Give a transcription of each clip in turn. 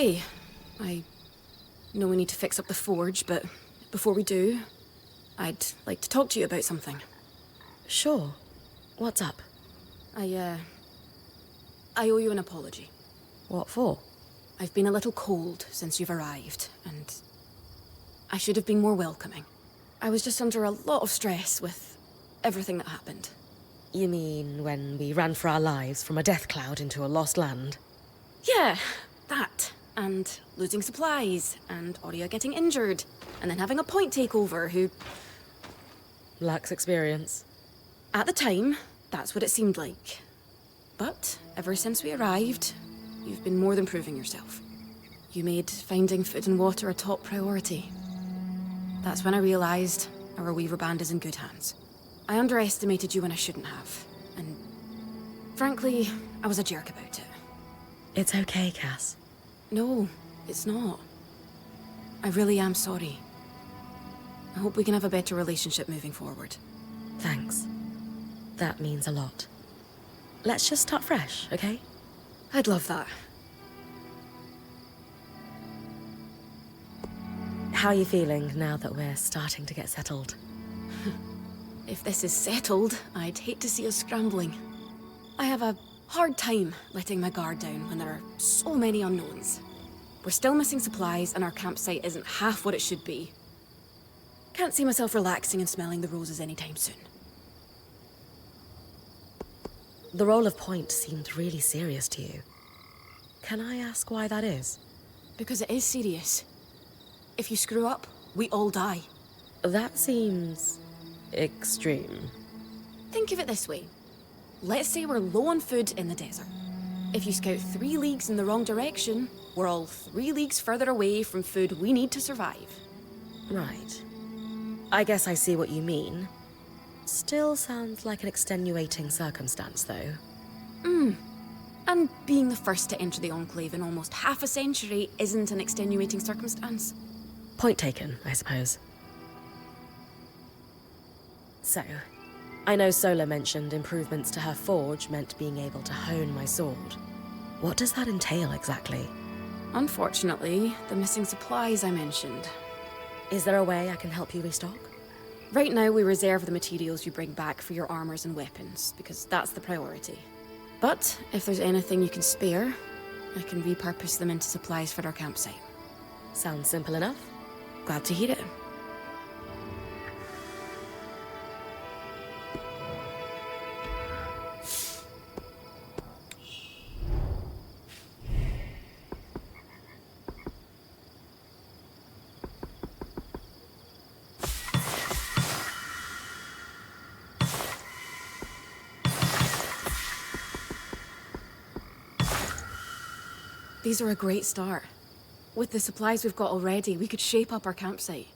Okay, I know we need to fix up the forge, but before we do, I'd like to talk to you about something. Sure. What's up? I owe you an apology. What for? I've been a little cold since you've arrived, and I should have been more welcoming. I was just under a lot of stress with everything that happened. You mean when we ran for our lives from a death cloud into a lost land? Yeah, that. And losing supplies, and Aurea getting injured, and then having a point takeover who... Lacks experience. At the time, that's what it seemed like. But ever since we arrived, you've been more than proving yourself. You made finding food and water a top priority. That's when I realized our Weaver band is in good hands. I underestimated you when I shouldn't have, and frankly, I was a jerk about it. It's okay, Cass. No, it's not. I really am sorry. I hope we can have a better relationship moving forward. Thanks. That means a lot. Let's just start fresh, okay? I'd love that. How are you feeling now that we're starting to get settled? If this is settled, I'd hate to see us scrambling. I have a hard time letting my guard down when there are so many unknowns. We're still missing supplies and our campsite isn't half what it should be. Can't see myself relaxing and smelling the roses anytime soon. The role of point seemed really serious to you. Can I ask why that is? Because it is serious. If you screw up, we all die. That seems... extreme. Think of it this way. Let's say we're low on food in the desert. If you scout 3 leagues in the wrong direction, we're all 3 leagues further away from food we need to survive. Right. I guess I see what you mean. Still sounds like an extenuating circumstance, though. And being the first to enter the Enclave in almost half a century isn't an extenuating circumstance. Point taken, I suppose. So, I know Sola mentioned improvements to her forge meant being able to hone my sword. What does that entail exactly? Unfortunately, the missing supplies I mentioned. Is there a way I can help you restock? Right now, we reserve the materials you bring back for your armors and weapons, because that's the priority. But if there's anything you can spare, I can repurpose them into supplies for our campsite. Sounds simple enough. Glad to hear it. These are a great start. With the supplies we've got already, we could shape up our campsite.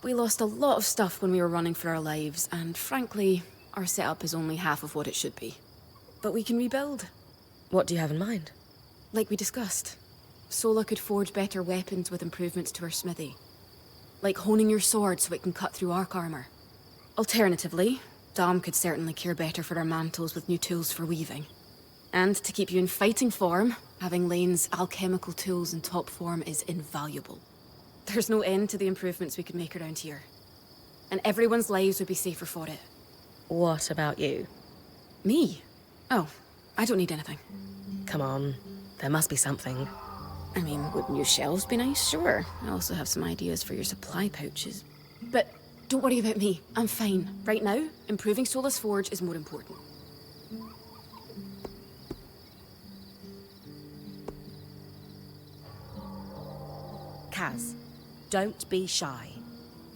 We lost a lot of stuff when we were running for our lives, and frankly, our setup is only half of what it should be. But we can rebuild. What do you have in mind? Like we discussed, Sola could forge better weapons with improvements to her smithy. Like honing your sword so it can cut through arc armor. Alternatively, Dom could certainly care better for our mantles with new tools for weaving. And to keep you in fighting form, having Lane's alchemical tools in top form is invaluable. There's no end to the improvements we could make around here. And everyone's lives would be safer for it. What about you? Me? Oh, I don't need anything. Come on, there must be something. I mean, would new shelves be nice? Sure. I also have some ideas for your supply pouches. But don't worry about me. I'm fine. Right now, improving Sola's forge is more important. Kaz, don't be shy.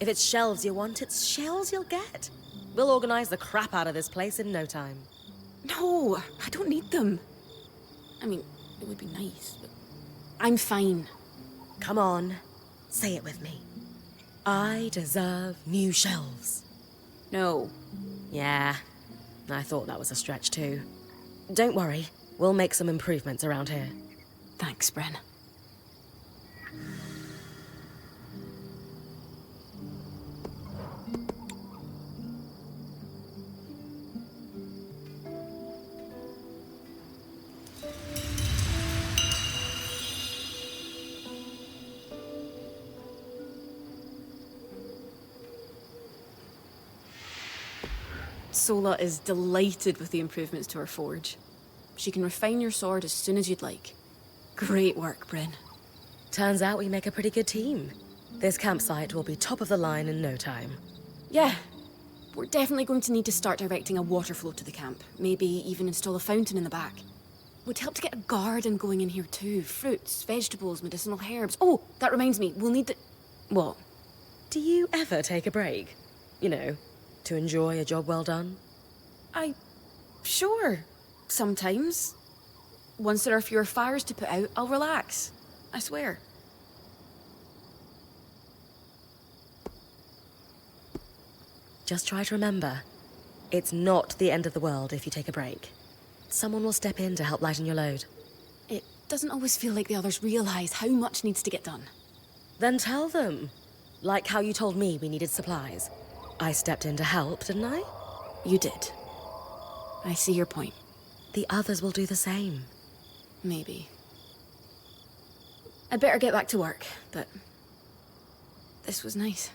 If it's shelves you want, it's shells you'll get. We'll organize the crap out of this place in no time. No, I don't need them. I mean, it would be nice, but I'm fine. Come on, say it with me. I deserve new shelves. No. Yeah, I thought that was a stretch too. Don't worry, we'll make some improvements around here. Thanks, Bren. Sola is delighted with the improvements to her forge. She can refine your sword as soon as you'd like. Great work, Bryn. Turns out we make a pretty good team. This campsite will be top of the line in no time. Yeah. We're definitely going to need to start directing a water flow to the camp. Maybe even install a fountain in the back. Would help to get a garden going in here too. Fruits, vegetables, medicinal herbs. Oh, that reminds me, we'll need the... What? Do you ever take a break? You know, to enjoy a job well done? Sure. Sometimes. Once there are fewer fires to put out, I'll relax. I swear. Just try to remember, it's not the end of the world if you take a break. Someone will step in to help lighten your load. It doesn't always feel like the others realize how much needs to get done. Then tell them. Like how you told me we needed supplies. I stepped in to help, didn't I? You did. I see your point. The others will do the same. Maybe. I'd better get back to work, but... this was nice.